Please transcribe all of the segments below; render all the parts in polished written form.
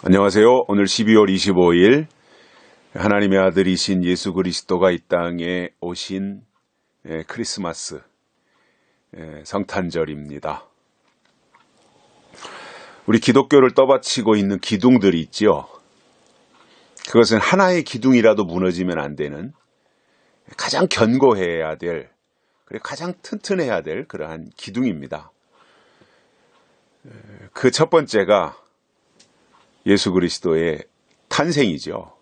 안녕하세요. 오늘 12월 25일 하나님의 아들이신 예수 그리스도가 이 땅에 오신 크리스마스 성탄절입니다. 우리 기독교를 떠받치고 있는 기둥들이 있죠. 그것은 하나의 기둥이라도 무너지면 안 되는, 가장 견고해야 될, 그리고 가장 튼튼해야 될 그러한 기둥입니다. 그 첫 번째가 예수 그리스도의 탄생이죠.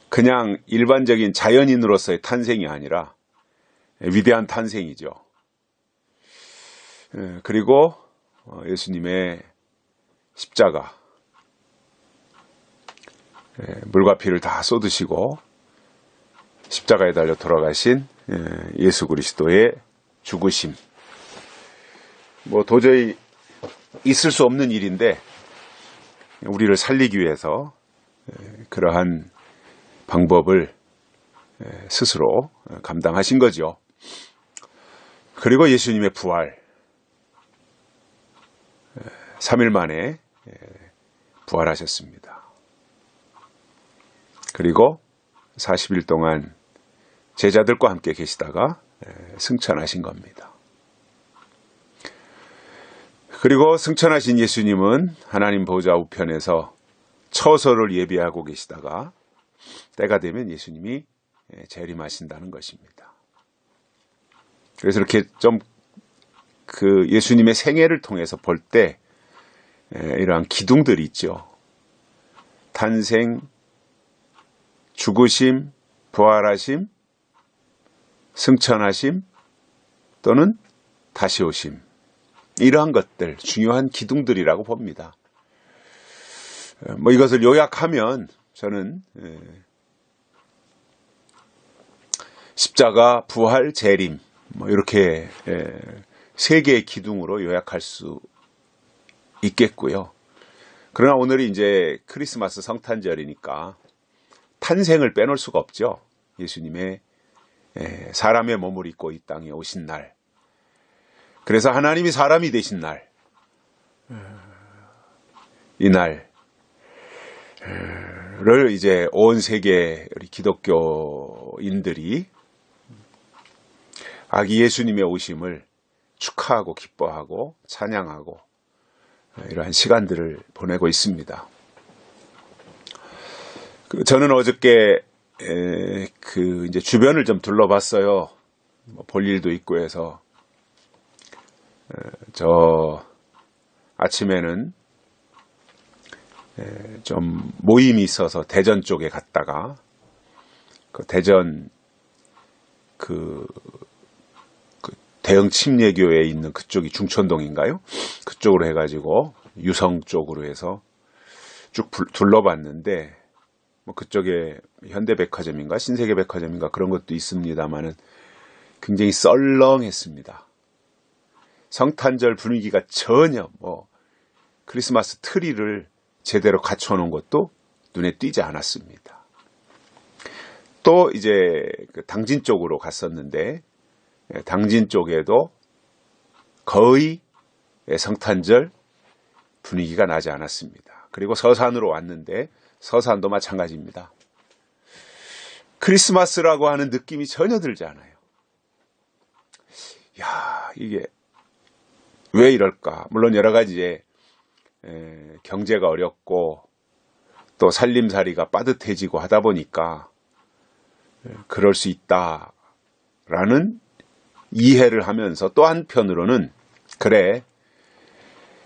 그냥 일반적인 자연인으로서의 탄생이 아니라 위대한 탄생이죠. 그리고 예수님의 십자가, 물과 피를 다 쏟으시고 십자가에 달려 돌아가신 예수 그리스도의 죽으심. 도저히 있을 수 없는 일인데 우리를 살리기 위해서 그러한 방법을 스스로 감당하신 거죠. 그리고 예수님의 부활, 3일 만에 부활하셨습니다. 그리고 40일 동안 제자들과 함께 계시다가 승천하신 겁니다. 그리고 승천하신 예수님은 하나님 보좌 우편에서 처소를 예비하고 계시다가 때가 되면 예수님이 재림하신다는 것입니다. 그래서 이렇게 좀 그 예수님의 생애를 통해서 볼 때 이러한 기둥들이 있죠. 탄생, 죽으심, 부활하심, 승천하심, 또는 다시 오심. 이러한 것들, 중요한 기둥들이라고 봅니다. 이것을 요약하면 저는 십자가, 부활, 재림, 이렇게 세 개의 기둥으로 요약할 수 있겠고요. 그러나 오늘이 이제 크리스마스 성탄절이니까 탄생을 빼놓을 수가 없죠. 예수님의 사람의 몸을 입고 이 땅에 오신 날. 그래서 하나님이 사람이 되신 날, 이 날을 이제 온 세계 우리 기독교인들이 아기 예수님의 오심을 축하하고 기뻐하고 찬양하고 이러한 시간들을 보내고 있습니다. 저는 어저께 이제 주변을 좀 둘러봤어요. 볼 일도 있고 해서. 저 아침에는 좀 모임이 있어서 대전 쪽에 갔다가 그 대전 그 대형 침례교회에 있는 그쪽이 중천동인가요? 그쪽으로 해가지고 유성 쪽으로 해서 쭉 둘러봤는데 그쪽에 현대백화점인가 신세계백화점인가 그런 것도 있습니다만은 굉장히 썰렁했습니다. 성탄절 분위기가 전혀 크리스마스 트리를 제대로 갖춰놓은 것도 눈에 띄지 않았습니다. 또 이제 당진 쪽으로 갔었는데 당진 쪽에도 거의 성탄절 분위기가 나지 않았습니다. 그리고 서산으로 왔는데 서산도 마찬가지입니다. 크리스마스라고 하는 느낌이 전혀 들지 않아요. 이게 왜 이럴까? 물론 여러 가지 경제가 어렵고 또 살림살이가 빠듯해지고 하다 보니까 그럴 수 있다라는 이해를 하면서 또 한편으로는 그래,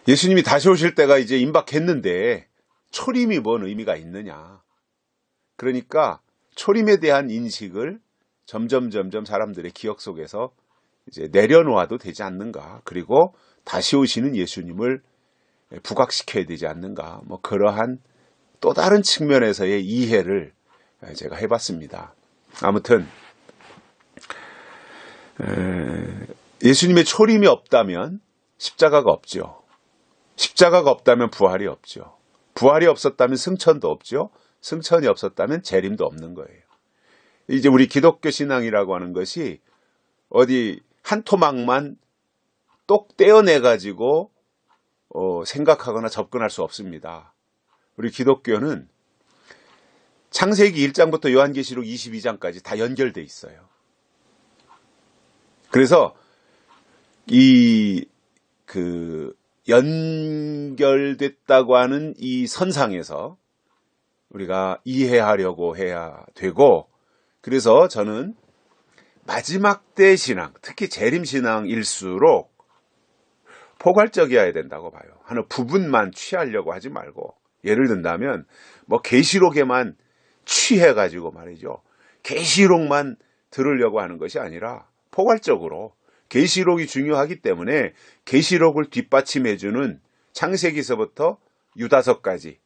예수님이 다시 오실 때가 이제 임박했는데 초림이 뭔 의미가 있느냐. 그러니까 초림에 대한 인식을 점점 사람들의 기억 속에서 이제 내려놓아도 되지 않는가. 그리고 다시 오시는 예수님을 부각시켜야 되지 않는가. 그러한 또 다른 측면에서의 이해를 제가 해봤습니다. 아무튼 예수님의 초림이 없다면 십자가가 없죠. 십자가가 없다면 부활이 없죠. 부활이 없었다면 승천도 없죠. 승천이 없었다면 재림도 없는 거예요. 이제 우리 기독교 신앙이라고 하는 것이 어디 한 토막만 똑 떼어내가지고 생각하거나 접근할 수 없습니다. 우리 기독교는 창세기 1장부터 요한계시록 22장까지 다 연결돼 있어요. 그래서 연결됐다고 하는 이 선상에서 우리가 이해하려고 해야 되고, 그래서 저는 마지막 때 신앙, 특히 재림신앙일수록 포괄적이어야 된다고 봐요. 하는 부분만 취하려고 하지 말고, 예를 든다면 뭐 계시록에만 취해가지고 말이죠, 계시록만 들으려고 하는 것이 아니라 포괄적으로 계시록이 중요하기 때문에 계시록을 뒷받침해주는 창세기서부터 유다서까지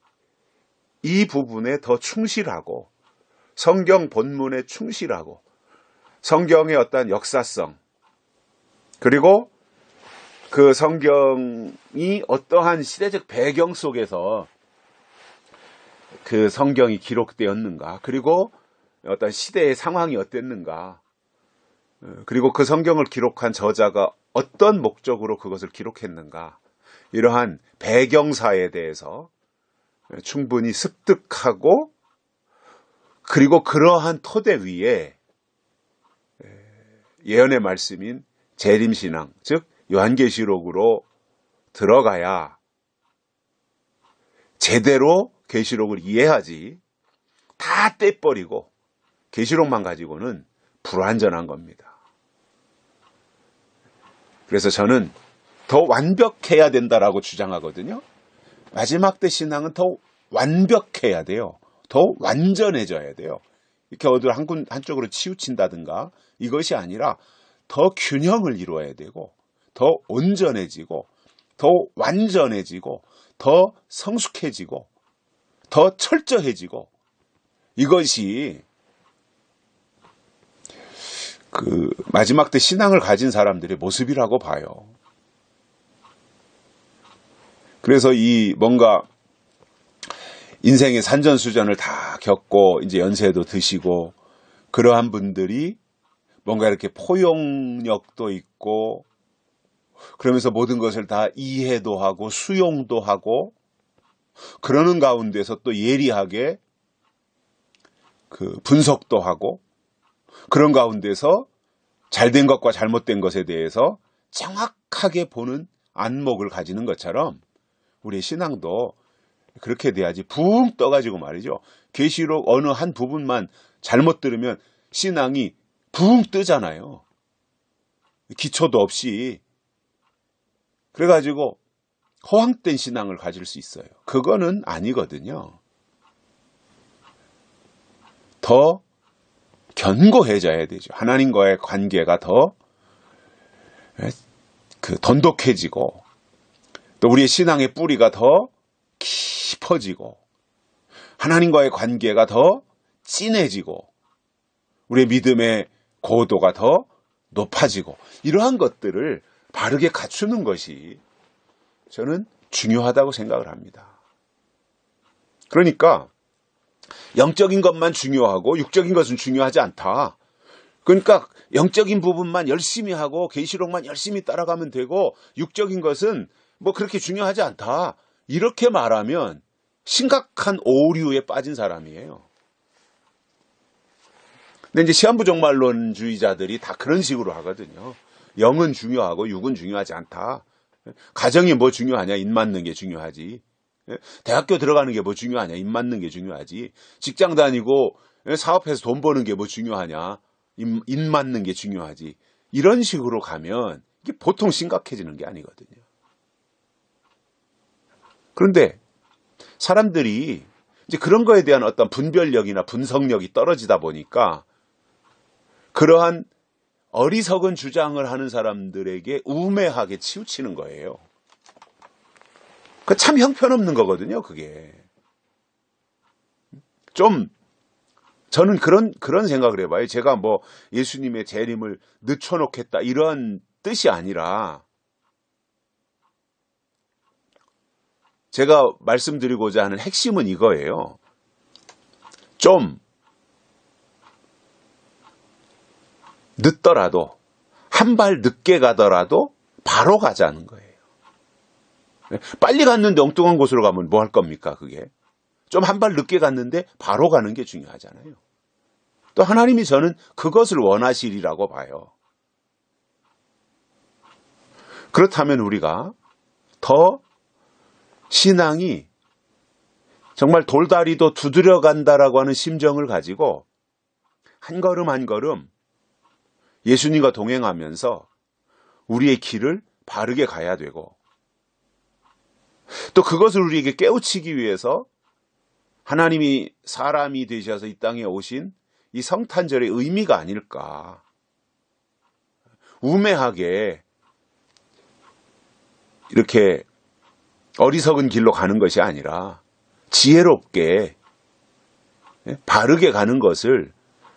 이 부분에 더 충실하고, 성경 본문에 충실하고, 성경의 어떤 역사성, 그리고 그 성경이 어떠한 시대적 배경 속에서 그 성경이 기록되었는가, 그리고 어떤 시대의 상황이 어땠는가, 그리고 그 성경을 기록한 저자가 어떤 목적으로 그것을 기록했는가, 이러한 배경사에 대해서 충분히 습득하고, 그리고 그러한 토대 위에 예언의 말씀인 재림신앙, 즉 요한계시록으로 들어가야 제대로 계시록을 이해하지, 다 떼버리고 계시록만 가지고는 불완전한 겁니다. 그래서 저는 더 완벽해야 된다라고 주장하거든요. 마지막 때 신앙은 더 완벽해야 돼요. 더 완전해져야 돼요. 이렇게 어디 한쪽으로 치우친다든가 이것이 아니라 더 균형을 이루어야 되고, 더 온전해지고, 더 완전해지고, 더 성숙해지고, 더 철저해지고, 이것이 그 마지막 때 신앙을 가진 사람들의 모습이라고 봐요. 그래서 이 뭔가 인생의 산전수전을 다 겪고 이제 연세도 드시고 그러한 분들이 뭔가 이렇게 포용력도 있고, 그러면서 모든 것을 다 이해도 하고 수용도 하고, 그러는 가운데서 또 예리하게 그 분석도 하고, 그런 가운데서 잘된 것과 잘못된 것에 대해서 정확하게 보는 안목을 가지는 것처럼 우리의 신앙도 그렇게 돼야지. 붕 떠가지고 말이죠, 계시록 어느 한 부분만 잘못 들으면 신앙이 붕 뜨잖아요. 기초도 없이. 그래가지고 허황된 신앙을 가질 수 있어요. 그거는 아니거든요. 더 견고해져야 되죠. 하나님과의 관계가 더 돈독해지고, 또 우리의 신앙의 뿌리가 더 깊어지고, 하나님과의 관계가 더 진해지고, 우리의 믿음의 고도가 더 높아지고, 이러한 것들을 바르게 갖추는 것이 저는 중요하다고 생각을 합니다. 그러니까 영적인 것만 중요하고 육적인 것은 중요하지 않다. 그러니까 영적인 부분만 열심히 하고 계시록만 열심히 따라가면 되고 육적인 것은 뭐 그렇게 중요하지 않다, 이렇게 말하면 심각한 오류에 빠진 사람이에요. 근데 이제 시한부정말론주의자들이 다 그런 식으로 하거든요. 영은 중요하고 육은 중요하지 않다. 가정이 뭐 중요하냐, 입 맞는 게 중요하지. 대학교 들어가는 게 뭐 중요하냐, 입 맞는 게 중요하지. 직장 다니고 사업해서 돈 버는 게 뭐 중요하냐, 입 맞는 게 중요하지. 이런 식으로 가면 이게 보통 심각해지는 게 아니거든요. 그런데 사람들이 이제 그런 거에 대한 어떤 분별력이나 분석력이 떨어지다 보니까 그러한 어리석은 주장을 하는 사람들에게 우매하게 치우치는 거예요. 그 참 형편없는 거거든요, 그게. 좀 저는 그런 생각을 해봐요. 제가 뭐 예수님의 재림을 늦춰놓겠다 이런 뜻이 아니라, 제가 말씀드리고자 하는 핵심은 이거예요. 좀 늦더라도, 한 발 늦게 가더라도 바로 가자는 거예요. 빨리 갔는데 엉뚱한 곳으로 가면 뭐 할 겁니까, 그게? 좀 한 발 늦게 갔는데 바로 가는 게 중요하잖아요. 또 하나님이 저는 그것을 원하시리라고 봐요. 그렇다면 우리가 더 신앙이 정말 돌다리도 두드려 간다라고 하는 심정을 가지고 한 걸음 한 걸음 예수님과 동행하면서 우리의 길을 바르게 가야 되고, 또 그것을 우리에게 깨우치기 위해서 하나님이 사람이 되셔서 이 땅에 오신 이 성탄절의 의미가 아닐까. 우매하게 이렇게 어리석은 길로 가는 것이 아니라 지혜롭게 바르게 가는 것을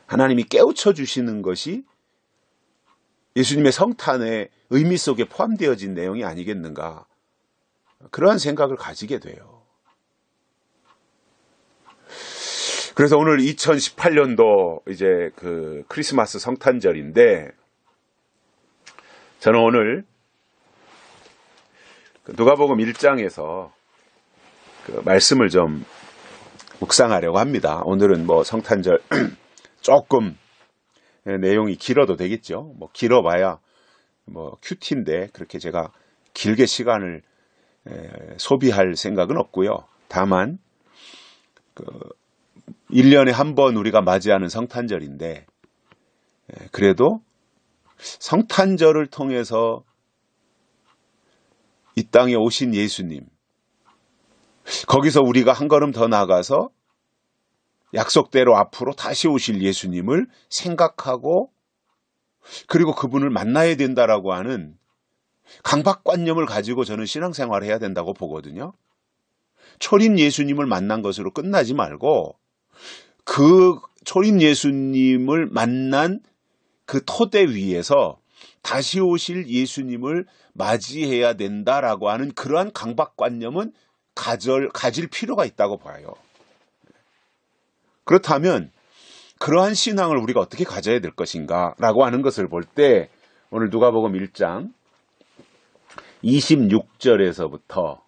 하나님이 깨우쳐 주시는 것이 예수님의 성탄의 의미 속에 포함되어진 내용이 아니겠는가, 그러한 생각을 가지게 돼요. 그래서 오늘 2018년도 이제 그 크리스마스 성탄절인데, 저는 오늘 누가복음 1장에서 그 말씀을 좀 묵상하려고 합니다. 오늘은 뭐 성탄절 조금 내용이 길어도 되겠죠. 뭐 길어봐야 뭐 큐티인데 그렇게 제가 길게 시간을 소비할 생각은 없고요. 다만 1년에 한 번 우리가 맞이하는 성탄절인데, 그래도 성탄절을 통해서 이 땅에 오신 예수님, 거기서 우리가 한 걸음 더 나가서 약속대로 앞으로 다시 오실 예수님을 생각하고, 그리고 그분을 만나야 된다라고 하는 강박관념을 가지고 저는 신앙생활을 해야 된다고 보거든요. 초림 예수님을 만난 것으로 끝나지 말고 그 초림 예수님을 만난 그 토대 위에서 다시 오실 예수님을 맞이해야 된다라고 하는 그러한 강박관념은 가질 필요가 있다고 봐요. 그렇다면 그러한 신앙을 우리가 어떻게 가져야 될 것인가 라고 하는 것을 볼 때, 오늘 누가복음 1장 26절에서부터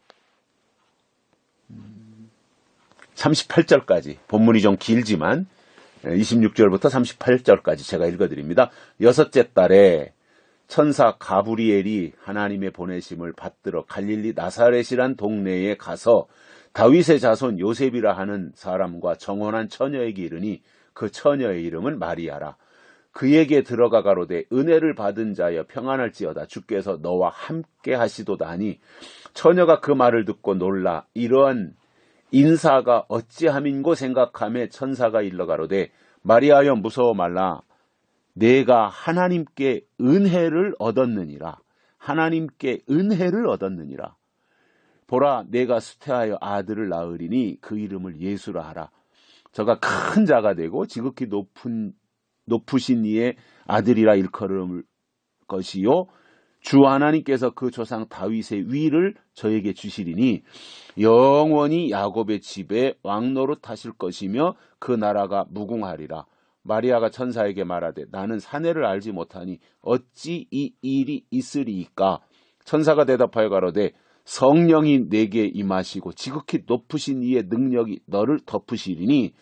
38절까지, 본문이 좀 길지만 26절부터 38절까지 제가 읽어드립니다. 여섯째 달에 천사 가브리엘이 하나님의 보내심을 받들어 갈릴리 나사렛이란 동네에 가서 다윗의 자손 요셉이라 하는 사람과 정혼한 처녀에게 이르니 그 처녀의 이름은 마리아라. 그에게 들어가 가로되 은혜를 받은 자여 평안할지어다, 주께서 너와 함께 하시도다 하니, 처녀가 그 말을 듣고 놀라 이러한 인사가 어찌함인고 생각하며 천사가 일러 가로되 마리아여 무서워 말라, 내가 하나님께 은혜를 얻었느니라. 하나님께 은혜를 얻었느니라. 보라, 내가 수태하여 아들을 낳으리니 그 이름을 예수라 하라. 저가 큰 자가 되고 지극히 높으신 이의 아들이라 일컬을 것이요, 주 하나님께서 그 조상 다윗의 위를 저에게 주시리니 영원히 야곱의 집에 왕노릇 하실 것이며 그 나라가 무궁하리라. 마리아가 천사에게 말하되 나는 사내를 알지 못하니 어찌 이 일이 있으리이까. 천사가 대답하여 가로되 성령이 내게 임하시고 지극히 높으신 이의 능력이 너를 덮으시리니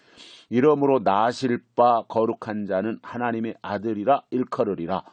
이러므로 낳으실 바 거룩한 자는 하나님의 아들이라 일컬으리라.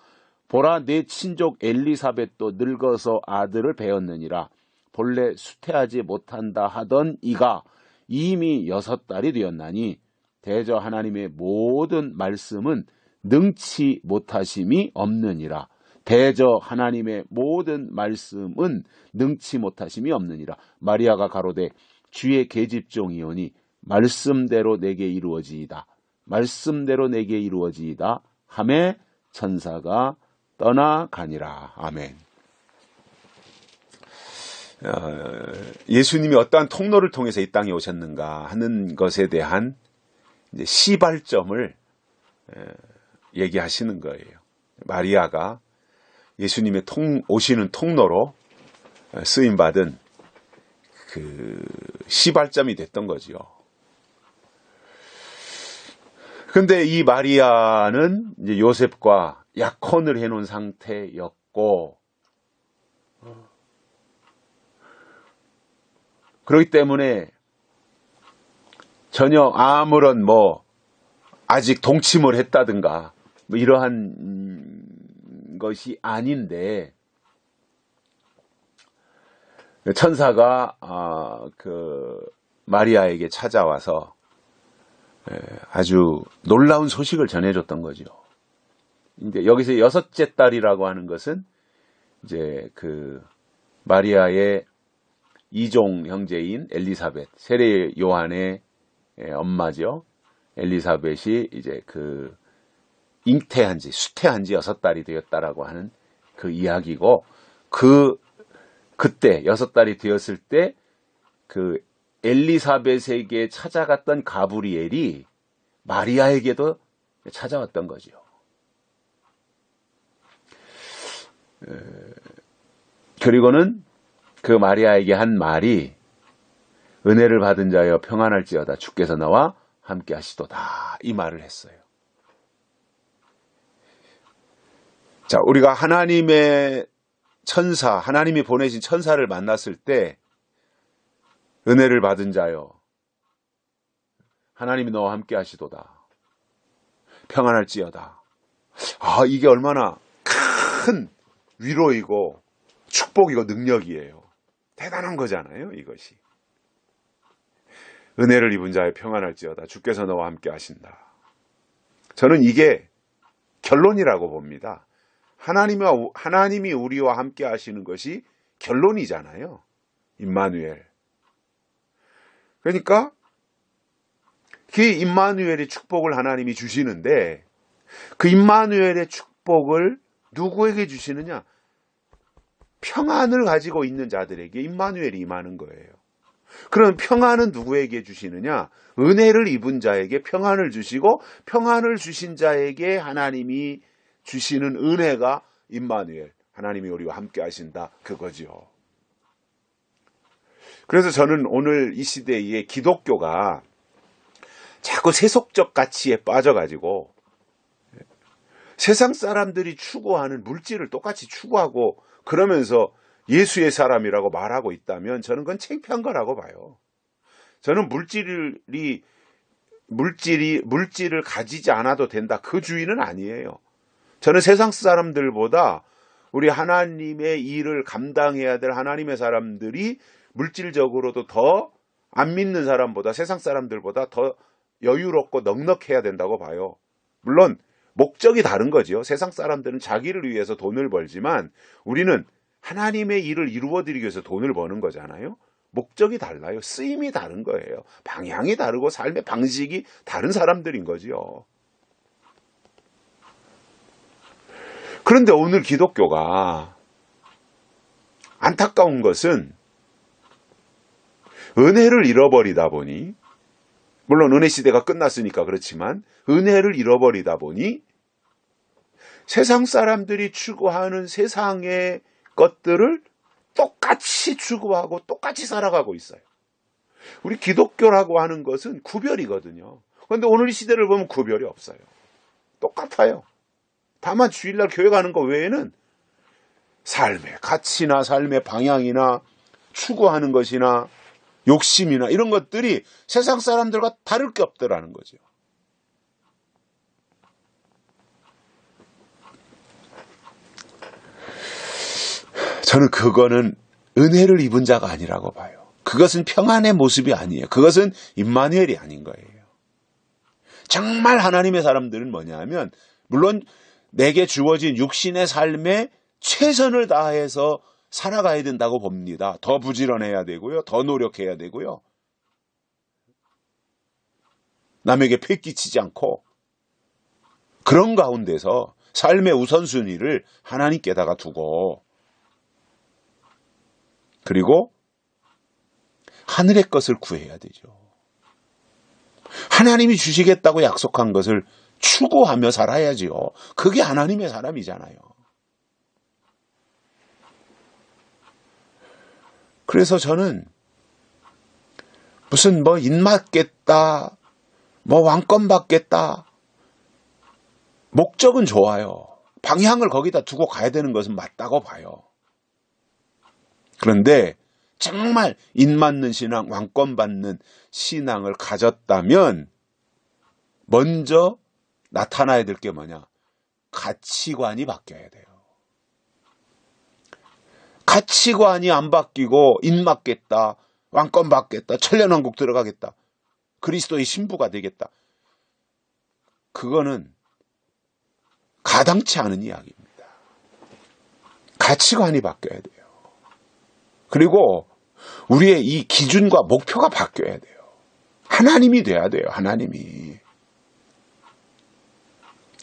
보라, 내 친족 엘리사벳도 늙어서 아들을 배었느니라. 본래 수태하지 못한다 하던 이가 이미 6달이 되었나니 대저 하나님의 모든 말씀은 능치 못하심이 없느니라. 대저 하나님의 모든 말씀은 능치 못하심이 없느니라. 마리아가 가로되 주의 계집종이오니 말씀대로 내게 이루어지이다. 말씀대로 내게 이루어지이다 하매 천사가 떠나가니라. 아멘. 예수님이 어떠한 통로를 통해서 이 땅에 오셨는가 하는 것에 대한 이제 시발점을 얘기하시는 거예요. 마리아가 예수님의 오시는 통로로 쓰임받은 그 시발점이 됐던 거죠. 근데 이 마리아는 이제 요셉과 약혼을 해놓은 상태였고, 그렇기 때문에 전혀 아무런 아직 동침을 했다든가 이러한 것이 아닌데, 천사가 그 마리아에게 찾아와서 아주 놀라운 소식을 전해줬던 거죠. 이제 여기서 여섯째 딸이라고 하는 것은 이제 그 마리아의 이종 형제인 엘리사벳, 세례 요한의 엄마죠. 엘리사벳이 이제 그 잉태한 지, 수태한 지 6달이 되었다라고 하는 그 이야기고, 그때 6달이 되었을 때 그 엘리사벳에게 찾아갔던 가브리엘이 마리아에게도 찾아왔던 거죠. 그리고는 그 마리아에게 한 말이 은혜를 받은 자여 평안할지어다 주께서 나와 함께 하시도다, 이 말을 했어요. 자, 우리가 하나님의 천사, 하나님이 보내신 천사를 만났을 때 은혜를 받은 자여 하나님이 너와 함께 하시도다, 평안할지어다. 이게 얼마나 큰 위로이고 축복이고 능력이에요. 대단한 거잖아요, 이것이. 은혜를 입은 자의 평안할지어다 주께서 너와 함께 하신다. 저는 이게 결론이라고 봅니다. 하나님이 우리와 함께 하시는 것이 결론이잖아요. 임마누엘. 그러니까 그 임마누엘의 축복을 하나님이 주시는데, 그 임마누엘의 축복을 누구에게 주시느냐? 평안을 가지고 있는 자들에게 임마누엘이 임하는 거예요. 그럼 평안은 누구에게 주시느냐? 은혜를 입은 자에게 평안을 주시고, 평안을 주신 자에게 하나님이 주시는 은혜가 임마누엘, 하나님이 우리와 함께 하신다, 그거죠. 그래서 저는 오늘 이 시대에 기독교가 자꾸 세속적 가치에 빠져가지고 세상 사람들이 추구하는 물질을 똑같이 추구하고 그러면서 예수의 사람이라고 말하고 있다면 저는 그건 창피한 거라고 봐요. 저는 물질을 가지지 않아도 된다, 그 주의는 아니에요. 저는 세상 사람들보다 우리 하나님의 일을 감당해야 될 하나님의 사람들이 물질적으로도 더 안 믿는 사람보다, 세상 사람들보다 더 여유롭고 넉넉해야 된다고 봐요. 물론 목적이 다른 거죠. 세상 사람들은 자기를 위해서 돈을 벌지만 우리는 하나님의 일을 이루어드리기 위해서 돈을 버는 거잖아요. 목적이 달라요. 쓰임이 다른 거예요. 방향이 다르고 삶의 방식이 다른 사람들인 거지요. 그런데 오늘 기독교가 안타까운 것은 은혜를 잃어버리다 보니, 물론 은혜 시대가 끝났으니까 그렇지만 은혜를 잃어버리다 보니 세상 사람들이 추구하는 세상의 것들을 똑같이 추구하고 똑같이 살아가고 있어요. 우리 기독교라고 하는 것은 구별이거든요. 그런데 오늘 이 시대를 보면 구별이 없어요. 똑같아요. 다만 주일날 교회 가는 것 외에는 삶의 가치나 삶의 방향이나 추구하는 것이나 욕심이나 이런 것들이 세상 사람들과 다를 게 없더라는 거죠. 저는 그거는 은혜를 입은 자가 아니라고 봐요. 그것은 평안의 모습이 아니에요. 그것은 임마누엘이 아닌 거예요. 정말 하나님의 사람들은 뭐냐 하면, 물론 내게 주어진 육신의 삶에 최선을 다해서 살아가야 된다고 봅니다. 더 부지런해야 되고요. 더 노력해야 되고요. 남에게 패끼치지 않고 그런 가운데서 삶의 우선순위를 하나님께다가 두고, 그리고 하늘의 것을 구해야 되죠. 하나님이 주시겠다고 약속한 것을 추구하며 살아야지요. 그게 하나님의 사람이잖아요. 그래서 저는 무슨 입맞겠다, 왕권 받겠다, 목적은 좋아요. 방향을 거기다 두고 가야 되는 것은 맞다고 봐요. 그런데 정말 인맞는 신앙, 왕권 받는 신앙을 가졌다면 먼저 나타나야 될 게 뭐냐? 가치관이 바뀌어야 돼요. 가치관이 안 바뀌고 인맞겠다, 왕권 받겠다, 천년왕국 들어가겠다, 그리스도의 신부가 되겠다. 그거는 가당치 않은 이야기입니다. 가치관이 바뀌어야 돼요. 그리고 우리의 이 기준과 목표가 바뀌어야 돼요. 하나님이 돼야 돼요. 하나님이.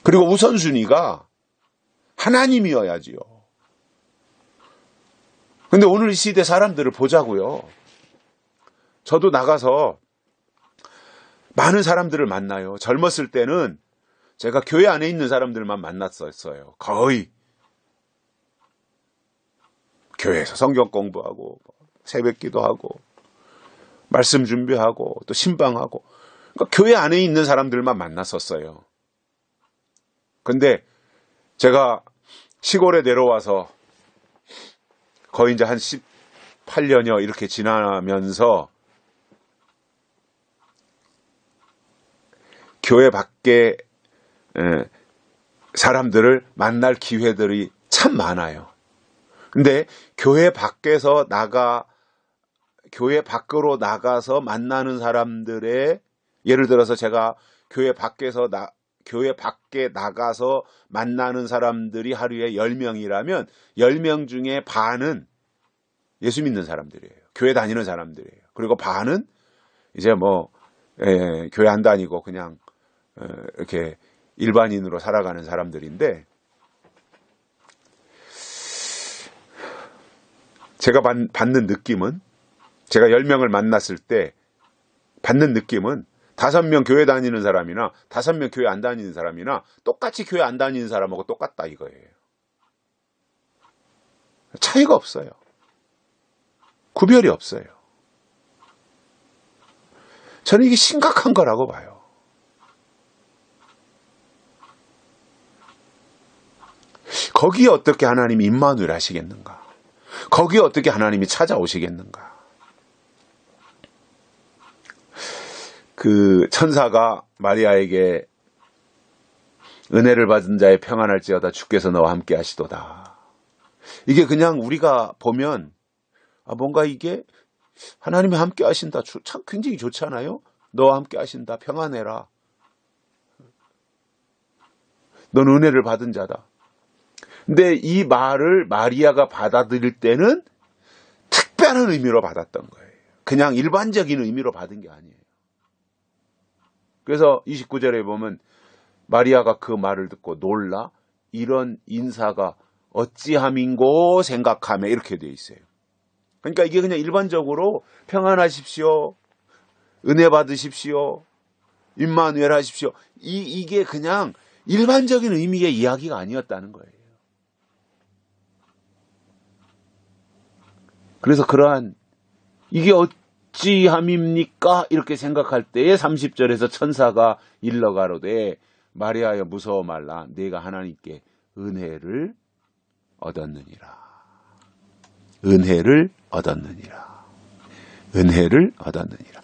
그리고 우선순위가 하나님이어야지요. 근데 오늘 이 시대 사람들을 보자고요. 저도 나가서 많은 사람들을 만나요. 젊었을 때는 제가 교회 안에 있는 사람들만 만났었어요. 거의. 교회에서 성경 공부하고 새벽 기도하고 말씀 준비하고 또 신방하고, 그러니까 교회 안에 있는 사람들만 만났었어요. 근데 제가 시골에 내려와서 거의 이제 한 18년여 이렇게 지나면서 교회 밖에 사람들을 만날 기회들이 참 많아요. 근데 교회 밖으로 나가서 만나는 사람들의, 예를 들어서 제가 교회 밖에 나가서 만나는 사람들이 하루에 10명이라면 10명 중에 반은 예수 믿는 사람들이에요. 교회 다니는 사람들이에요. 그리고 반은 이제 교회 안 다니고 그냥 이렇게 일반인으로 살아가는 사람들인데, 제가 받는 느낌은, 제가 10명을 만났을 때 받는 느낌은 5명 교회 다니는 사람이나 5명 교회 안 다니는 사람이나 똑같이 교회 안 다니는 사람하고 똑같다 이거예요. 차이가 없어요. 구별이 없어요. 저는 이게 심각한 거라고 봐요. 거기에 어떻게 하나님이 임마누엘 하시겠는가? 거기에 어떻게 하나님이 찾아오시겠는가? 그 천사가 마리아에게 은혜를 받은 자의 평안할지어다 주께서 너와 함께 하시도다. 이게 그냥 우리가 보면 뭔가 이게 하나님이 함께 하신다, 참 굉장히 좋잖아요. 너와 함께 하신다, 평안해라, 넌 은혜를 받은 자다. 근데 이 말을 마리아가 받아들일 때는 특별한 의미로 받았던 거예요. 그냥 일반적인 의미로 받은 게 아니에요. 그래서 29절에 보면 마리아가 그 말을 듣고 놀라 이런 인사가 어찌함인고 생각하며 이렇게 되어 있어요. 그러니까 이게 그냥 일반적으로 평안하십시오, 은혜 받으십시오, 임마누엘 하십시오, 이게 그냥 일반적인 의미의 이야기가 아니었다는 거예요. 그래서 그러한 이게 어찌함입니까? 이렇게 생각할 때에 30절에서 천사가 일러가로되 마리아여 무서워 말라, 네가 하나님께 은혜를 얻었느니라. 은혜를 얻었느니라. 은혜를 얻었느니라.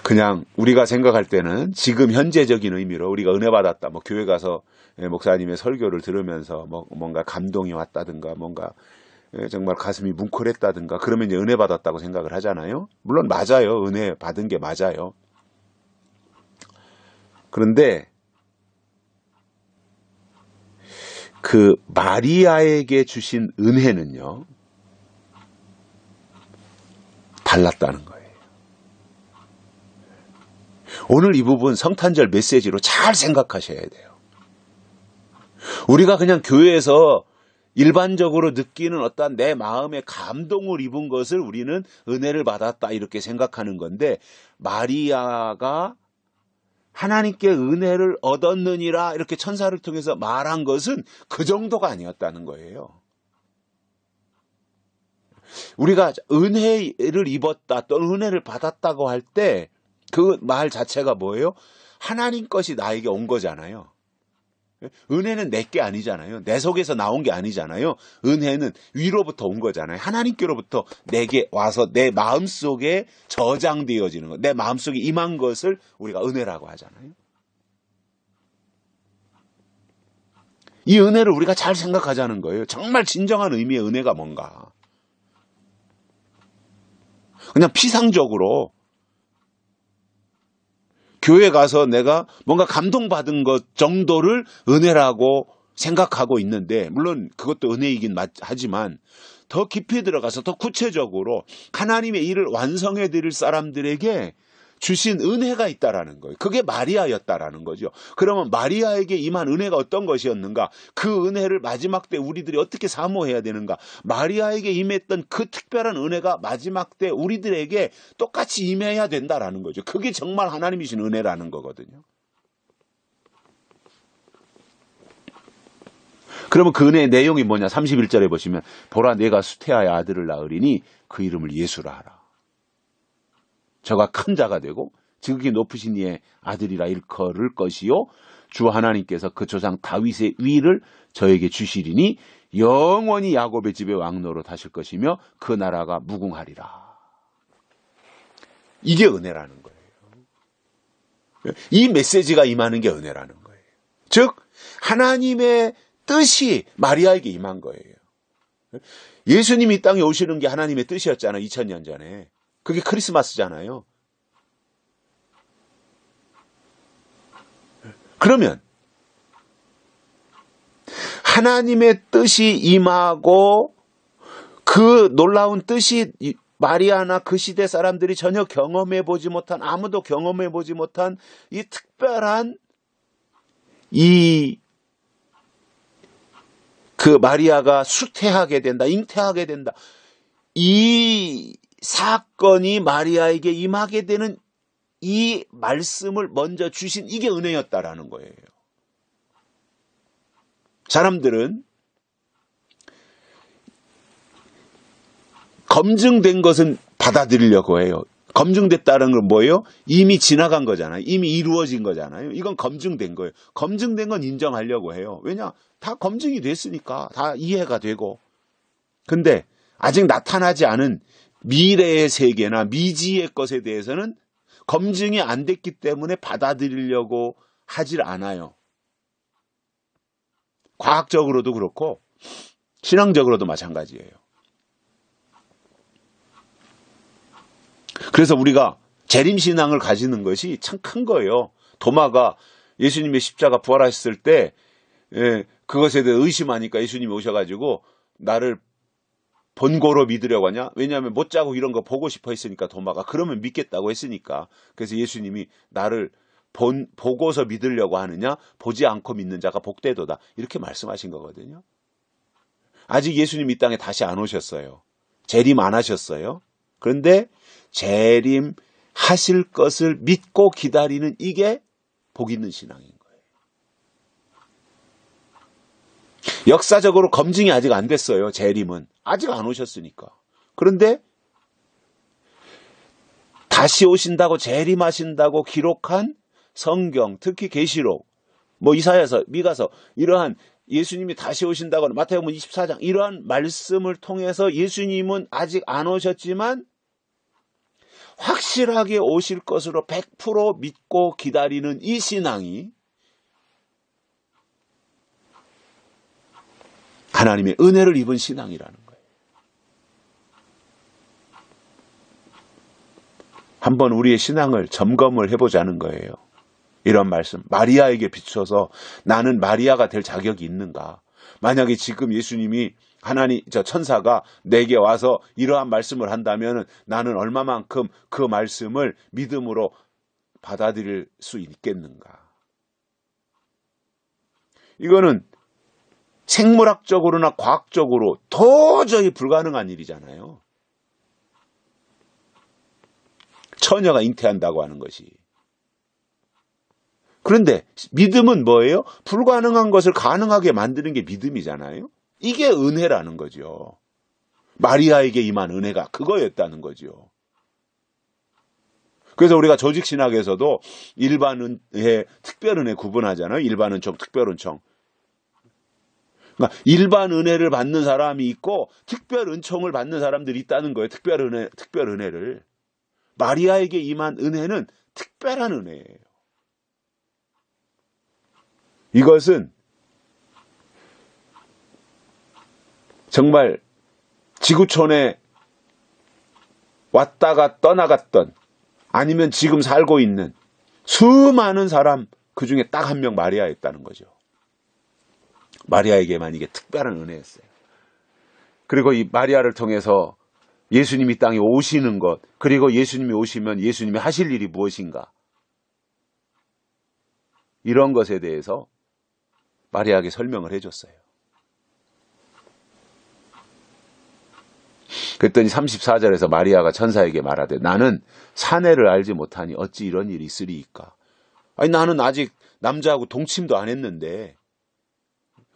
그냥 우리가 생각할 때는 지금 현재적인 의미로 우리가 은혜 받았다, 교회 가서 목사님의 설교를 들으면서 뭔가 감동이 왔다든가, 뭔가 정말 가슴이 뭉클했다든가, 그러면 이제 은혜 받았다고 생각을 하잖아요. 물론 맞아요. 은혜 받은 게 맞아요. 그런데 그 마리아에게 주신 은혜는요, 달랐다는 거예요. 오늘 이 부분 성탄절 메시지로 잘 생각하셔야 돼요. 우리가 그냥 교회에서 일반적으로 느끼는 어떤 내 마음의 감동을 입은 것을 우리는 은혜를 받았다 이렇게 생각하는 건데, 마리아가 하나님께 은혜를 얻었느니라 이렇게 천사를 통해서 말한 것은 그 정도가 아니었다는 거예요. 우리가 은혜를 입었다 또는 은혜를 받았다고 할 때 그 말 자체가 뭐예요? 하나님 것이 나에게 온 거잖아요. 은혜는 내게 아니잖아요. 내 속에서 나온 게 아니잖아요. 은혜는 위로부터 온 거잖아요. 하나님께로부터 내게 와서 내 마음속에 저장되어지는 것, 내 마음속에 임한 것을 우리가 은혜라고 하잖아요. 이 은혜를 우리가 잘 생각하자는 거예요. 정말 진정한 의미의 은혜가 뭔가. 그냥 피상적으로 교회 가서 내가 뭔가 감동받은 것 정도를 은혜라고 생각하고 있는데, 물론 그것도 은혜이긴 하지만 더 깊이 들어가서 더 구체적으로 하나님의 일을 완성해 드릴 사람들에게 주신 은혜가 있다라는 거예요. 그게 마리아였다라는 거죠. 그러면 마리아에게 임한 은혜가 어떤 것이었는가? 그 은혜를 마지막 때 우리들이 어떻게 사모해야 되는가? 마리아에게 임했던 그 특별한 은혜가 마지막 때 우리들에게 똑같이 임해야 된다라는 거죠. 그게 정말 하나님이신 은혜라는 거거든요. 그러면 그 은혜의 내용이 뭐냐? 31절에 보시면 보라 내가 수태하여 아들을 낳으리니 그 이름을 예수라 하라. 저가 큰 자가 되고 지극히 높으신 이의 아들이라 일컬을 것이요 주 하나님께서 그 조상 다윗의 위를 저에게 주시리니 영원히 야곱의 집의 왕노릇 하실 것이며 그 나라가 무궁하리라. 이게 은혜라는 거예요. 이 메시지가 임하는 게 은혜라는 거예요. 즉 하나님의 뜻이 마리아에게 임한 거예요. 예수님이 이 땅에 오시는 게 하나님의 뜻이었잖아요. 2000년 전에. 그게 크리스마스잖아요. 그러면 하나님의 뜻이 임하고 그 놀라운 뜻이 마리아나 그 시대 사람들이 전혀 경험해보지 못한, 아무도 경험해보지 못한 이 특별한 그 마리아가 수태하게 된다, 잉태하게 된다. 이 사건이 마리아에게 임하게 되는 이 말씀을 먼저 주신 이게 은혜였다라는 거예요. 사람들은 검증된 것은 받아들이려고 해요. 검증됐다는 건 뭐예요? 이미 지나간 거잖아요. 이미 이루어진 거잖아요. 이건 검증된 거예요. 검증된 건 인정하려고 해요. 왜냐? 다 검증이 됐으니까 다 이해가 되고. 근데 아직 나타나지 않은 미래의 세계나 미지의 것에 대해서는 검증이 안 됐기 때문에 받아들이려고 하질 않아요. 과학적으로도 그렇고 신앙적으로도 마찬가지예요. 그래서 우리가 재림신앙을 가지는 것이 참 큰 거예요. 도마가 예수님의 십자가 부활하셨을 때 그것에 대해 의심하니까 예수님이 오셔가지고 나를 본고로 믿으려고 하냐? 왜냐하면 못 자고 이런 거 보고 싶어 했으니까 도마가. 그러면 믿겠다고 했으니까. 그래서 예수님이 나를 보고서 믿으려고 하느냐? 보지 않고 믿는 자가 복되도다. 이렇게 말씀하신 거거든요. 아직 예수님 이 땅에 다시 안 오셨어요. 재림 안 하셨어요. 그런데 재림하실 것을 믿고 기다리는 이게 복 있는 신앙인 거예요. 역사적으로 검증이 아직 안 됐어요. 재림은. 아직 안 오셨으니까. 그런데 다시 오신다고 재림하신다고 기록한 성경, 특히 계시록, 이사야서, 미가서 이러한 예수님이 다시 오신다고 하는 마태복음 24장 이러한 말씀을 통해서 예수님은 아직 안 오셨지만 확실하게 오실 것으로 100% 믿고 기다리는 이 신앙이 하나님의 은혜를 입은 신앙이라는 거예요. 한번 우리의 신앙을 점검을 해보자는 거예요. 이런 말씀, 마리아에게 비춰서 나는 마리아가 될 자격이 있는가? 만약에 지금 예수님이 천사가 내게 와서 이러한 말씀을 한다면 나는 얼마만큼 그 말씀을 믿음으로 받아들일 수 있겠는가? 이거는 생물학적으로나 과학적으로 도저히 불가능한 일이잖아요. 처녀가 잉태한다고 하는 것이. 그런데 믿음은 뭐예요? 불가능한 것을 가능하게 만드는 게 믿음이잖아요. 이게 은혜라는 거죠. 마리아에게 임한 은혜가 그거였다는 거죠. 그래서 우리가 조직신학에서도 일반은혜, 특별은혜 구분하잖아요. 일반은총, 특별은총. 그러니까 일반 은혜를 받는 사람이 있고 특별 은총을 받는 사람들이 있다는 거예요. 특별 은혜를. 마리아에게 임한 은혜는 특별한 은혜예요. 이것은 정말 지구촌에 왔다가 떠나갔던 아니면 지금 살고 있는 수많은 사람 그 중에 딱 한 명 마리아였다는 거죠. 마리아에게만 이게 특별한 은혜였어요. 그리고 이 마리아를 통해서 예수님이 땅에 오시는 것, 그리고 예수님이 오시면 예수님이 하실 일이 무엇인가, 이런 것에 대해서 마리아에게 설명을 해줬어요. 그랬더니 34절에서 마리아가 천사에게 말하되 나는 사내를 알지 못하니 어찌 이런 일이 있으리이까. 아니 나는 아직 남자하고 동침도 안 했는데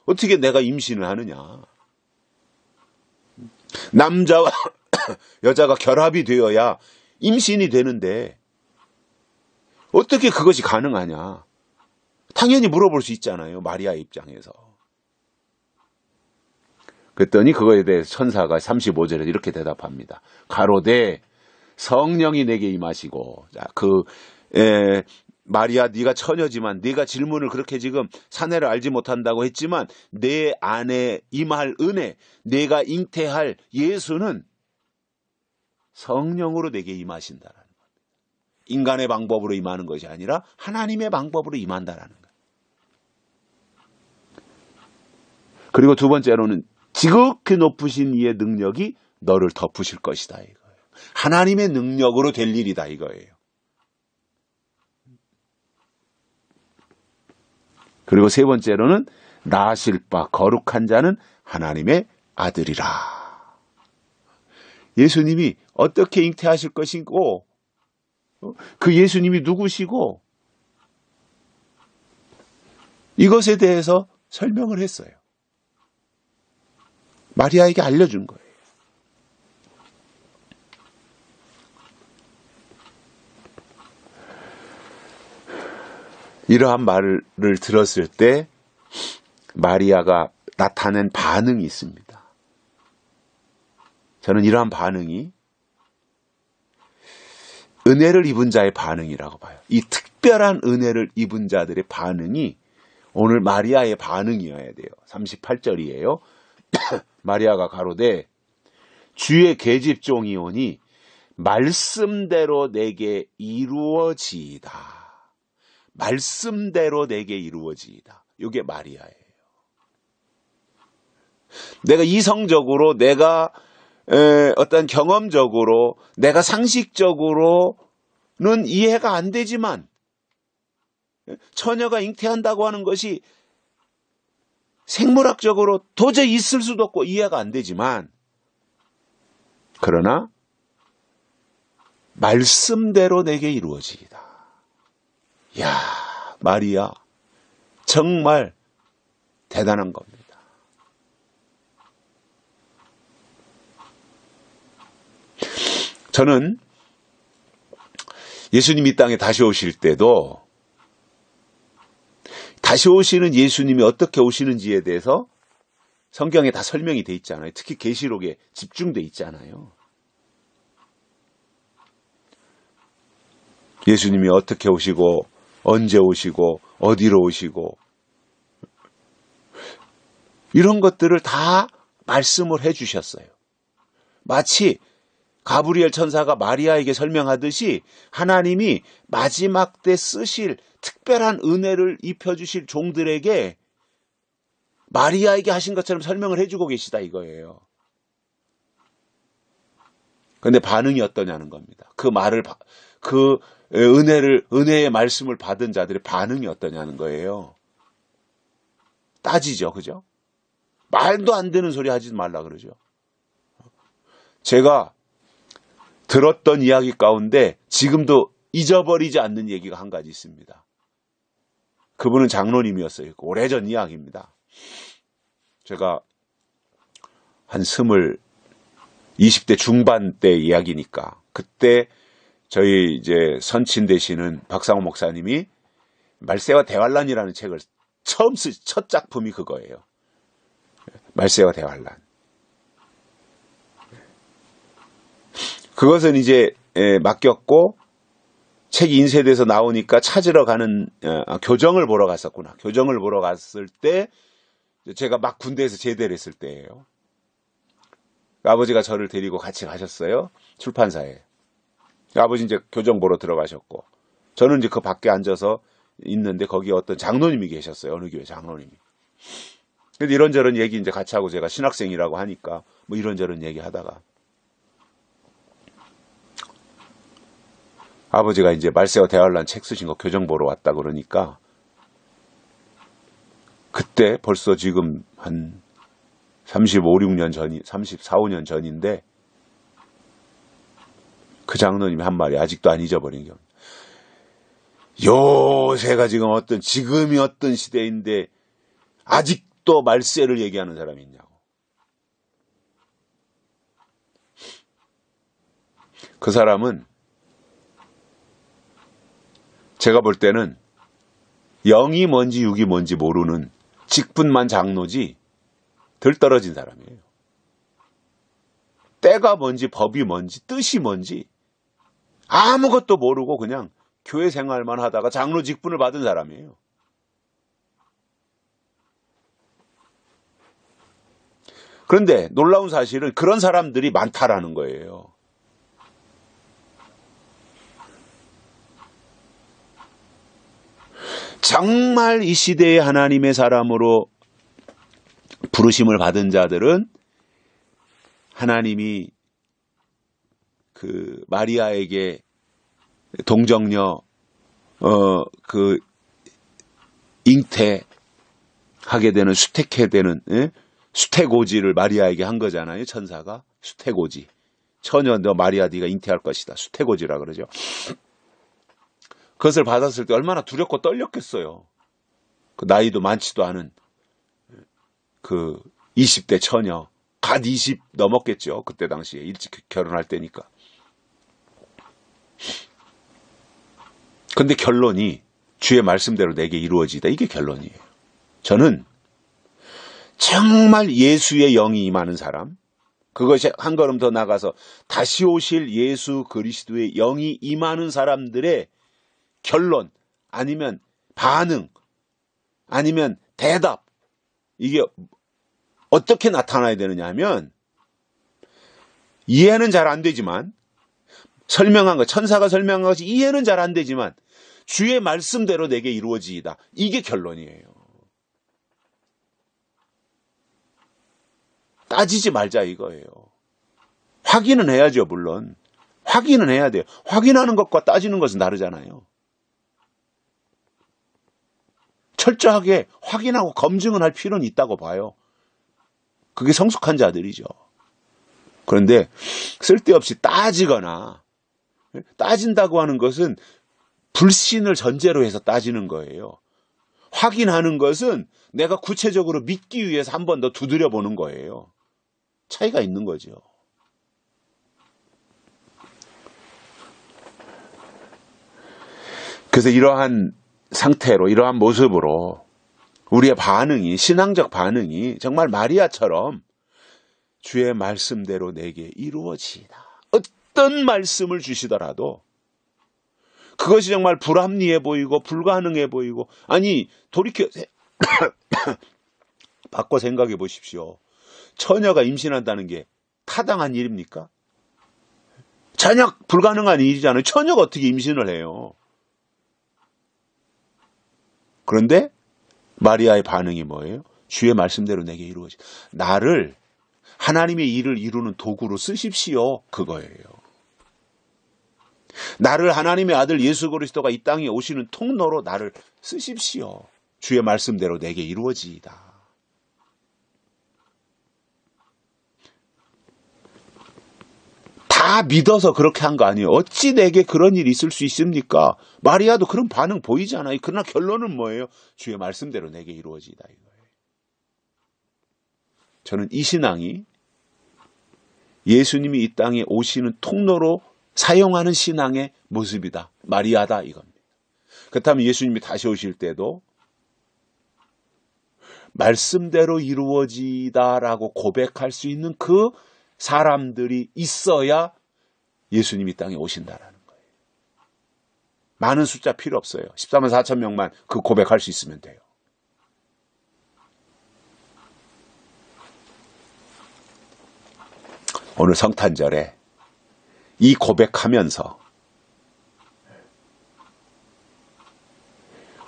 어떻게 내가 임신을 하느냐. 남자와 여자가 결합이 되어야 임신이 되는데 어떻게 그것이 가능하냐. 당연히 물어볼 수 있잖아요. 마리아의 입장에서. 그랬더니 그거에 대해서 천사가 35절에 이렇게 대답합니다. 가로되 성령이 내게 임하시고. 자, 마리아 네가 처녀지만 네가 질문을 그렇게 지금 사내를 알지 못한다고 했지만 내 안에 임할 은혜, 내가 잉태할 예수는 성령으로 내게 임하신다라는 겁니다. 인간의 방법으로 임하는 것이 아니라 하나님의 방법으로 임한다라는 거예요. 그리고 두 번째로는 지극히 높으신 이의 능력이 너를 덮으실 것이다 이거예요. 하나님의 능력으로 될 일이다 이거예요. 그리고 세 번째로는 나으실 바 거룩한 자는 하나님의 아들이라. 예수님이 어떻게 잉태하실 것이고 그 예수님이 누구시고 이것에 대해서 설명을 했어요. 마리아에게 알려준 거예요. 이러한 말을 들었을 때 마리아가 나타낸 반응이 있습니다. 저는 이러한 반응이 은혜를 입은 자의 반응이라고 봐요. 이 특별한 은혜를 입은 자들의 반응이 오늘 마리아의 반응이어야 돼요. 38절이에요. 마리아가 가로되 주의 계집종이오니 말씀대로 내게 이루어지이다. 말씀대로 내게 이루어지이다. 이게 마리아예요. 내가 이성적으로, 내가 어떤 경험적으로, 내가 상식적으로는 이해가 안 되지만 처녀가 잉태한다고 하는 것이 생물학적으로 도저히 있을 수도 없고 이해가 안 되지만 그러나 말씀대로 내게 이루어지이다. 이야, 마리아 정말 대단한 겁니다. 저는 예수님이 땅에 다시 오실 때도 다시 오시는 예수님이 어떻게 오시는지에 대해서 성경에 다 설명이 돼 있잖아요. 특히 계시록에 집중돼 있잖아요. 예수님이 어떻게 오시고 언제 오시고 어디로 오시고 이런 것들을 다 말씀을 해주셨어요. 마치 가브리엘 천사가 마리아에게 설명하듯이 하나님이 마지막 때 쓰실 특별한 은혜를 입혀주실 종들에게 마리아에게 하신 것처럼 설명을 해주고 계시다 이거예요. 그런데 반응이 어떠냐는 겁니다. 그 은혜의 말씀을 받은 자들의 반응이 어떠냐는 거예요. 따지죠, 그죠? 말도 안 되는 소리 하지 말라 그러죠. 제가 들었던 이야기 가운데 지금도 잊어버리지 않는 얘기가 한 가지 있습니다. 그분은 장로님이었어요. 오래전 이야기입니다. 제가 한 20대 중반 때 이야기니까 그때 저희 이제 선친 되시는 박상호 목사님이 말세와 대환란이라는 책을 첫 작품이 그거예요. 말세와 대환란. 그것은 이제 맡겼고 책 인쇄돼서 나오니까 찾으러 가는 교정을 보러 갔었구나. 교정을 보러 갔을 때 제가 막 군대에서 제대를 했을 때예요. 아버지가 저를 데리고 같이 가셨어요. 출판사에. 아버지 이제 교정 보러 들어가셨고 저는 이제 그 밖에 앉아서 있는데 거기에 어떤 장로님이 계셨어요. 어느 교회 장로님이. 근데 이런저런 얘기 이제 같이 하고 제가 신학생이라고 하니까 뭐 이런저런 얘기 하다가 아버지가 이제 말세와 대환란 책 쓰신 거 교정 보러 왔다 그러니까 그때 벌써 지금 한 35, 6년 전이 34, 5년 전인데 그 장로님이 한 말이 아직도 안 잊어버린 게 요새가 지금이 어떤 시대인데 아직도 말세를 얘기하는 사람이 있냐고. 그 사람은 제가 볼 때는 영이 뭔지 육이 뭔지 모르는 직분만 장로지 덜 떨어진 사람이에요. 때가 뭔지 법이 뭔지 뜻이 뭔지 아무것도 모르고 그냥 교회 생활만 하다가 장로 직분을 받은 사람이에요. 그런데 놀라운 사실은 그런 사람들이 많다라는 거예요. 정말 이 시대의 하나님의 사람으로 부르심을 받은 자들은 하나님이 그 마리아에게 동정녀 그 잉태하게 되는 수택해 되는 수태고지를 마리아에게 한 거잖아요. 천사가 수태고지. 처녀 너 마리아 네가 잉태할 것이다. 수태고지라 그러죠. 그것을 받았을 때 얼마나 두렵고 떨렸겠어요. 그 나이도 많지도 않은 그 20대 처녀, 갓 20 넘었겠죠. 그때 당시에 일찍 결혼할 때니까. 근데 결론이 주의 말씀대로 내게 이루어지다. 이게 결론이에요. 저는 정말 예수의 영이 임하는 사람, 그것이 한 걸음 더 나가서 다시 오실 예수 그리스도의 영이 임하는 사람들의 결론, 아니면 반응, 아니면 대답, 이게 어떻게 나타나야 되느냐 하면 이해는 잘 안 되지만 설명한 것, 천사가 설명한 것이 이해는 잘 안 되지만 주의 말씀대로 내게 이루어지이다. 이게 결론이에요. 따지지 말자 이거예요. 확인은 해야죠, 물론. 확인은 해야 돼요. 확인하는 것과 따지는 것은 다르잖아요. 철저하게 확인하고 검증은 할 필요는 있다고 봐요. 그게 성숙한 자들이죠. 그런데 쓸데없이 따지거나, 따진다고 하는 것은 불신을 전제로 해서 따지는 거예요. 확인하는 것은 내가 구체적으로 믿기 위해서 한 번 더 두드려 보는 거예요. 차이가 있는 거죠. 그래서 이러한 상태로, 이러한 모습으로 우리의 반응이, 신앙적 반응이 정말 마리아처럼 주의 말씀대로 내게 이루어지이다. 어떤 말씀을 주시더라도 그것이 정말 불합리해 보이고 불가능해 보이고, 아니 돌이켜 바꿔 생각해 보십시오. 처녀가 임신한다는 게 타당한 일입니까? 전혀 불가능한 일이잖아요. 처녀가 어떻게 임신을 해요? 그런데 마리아의 반응이 뭐예요? 주의 말씀대로 내게 이루어지. 나를 하나님의 일을 이루는 도구로 쓰십시오. 그거예요. 나를 하나님의 아들 예수 그리스도가 이 땅에 오시는 통로로 나를 쓰십시오. 주의 말씀대로 내게 이루어지이다. 다 믿어서 그렇게 한 거 아니에요. 어찌 내게 그런 일이 있을 수 있습니까? 마리아도 그런 반응 보이잖아요. 그러나 결론은 뭐예요? 주의 말씀대로 내게 이루어지이다 이거예요. 저는 이 신앙이 예수님이 이 땅에 오시는 통로로 사용하는 신앙의 모습이다. 마리아다 이겁니다. 그렇다면 예수님이 다시 오실 때도 말씀대로 이루어지다라고 고백할 수 있는 그 사람들이 있어야 예수님이 땅에 오신다라는 거예요. 많은 숫자 필요 없어요. 14만 4천 명만 그 고백할 수 있으면 돼요. 오늘 성탄절에 이 고백하면서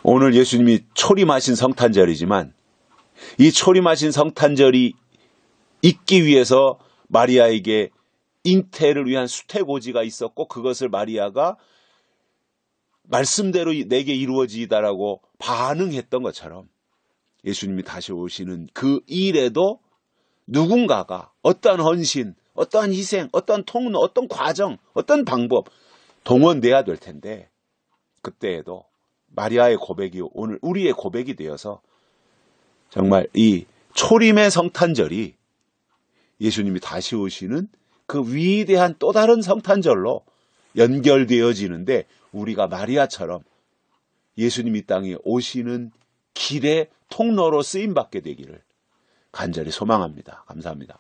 오늘 예수님이 초림하신 성탄절이지만 이 초림하신 성탄절이 있기 위해서 마리아에게 잉태를 위한 수태고지가 있었고 그것을 마리아가 말씀대로 내게 이루어지다라고 반응했던 것처럼 예수님이 다시 오시는 그 일에도 누군가가 어떠한 헌신, 어떠한 희생, 어떠한 통로, 어떤 과정, 어떤 방법 동원돼야 될 텐데 그때에도 마리아의 고백이 오늘 우리의 고백이 되어서 정말 이 초림의 성탄절이 예수님이 다시 오시는 그 위대한 또 다른 성탄절로 연결되어지는데 우리가 마리아처럼 예수님이 땅에 오시는 길의 통로로 쓰임받게 되기를 간절히 소망합니다. 감사합니다.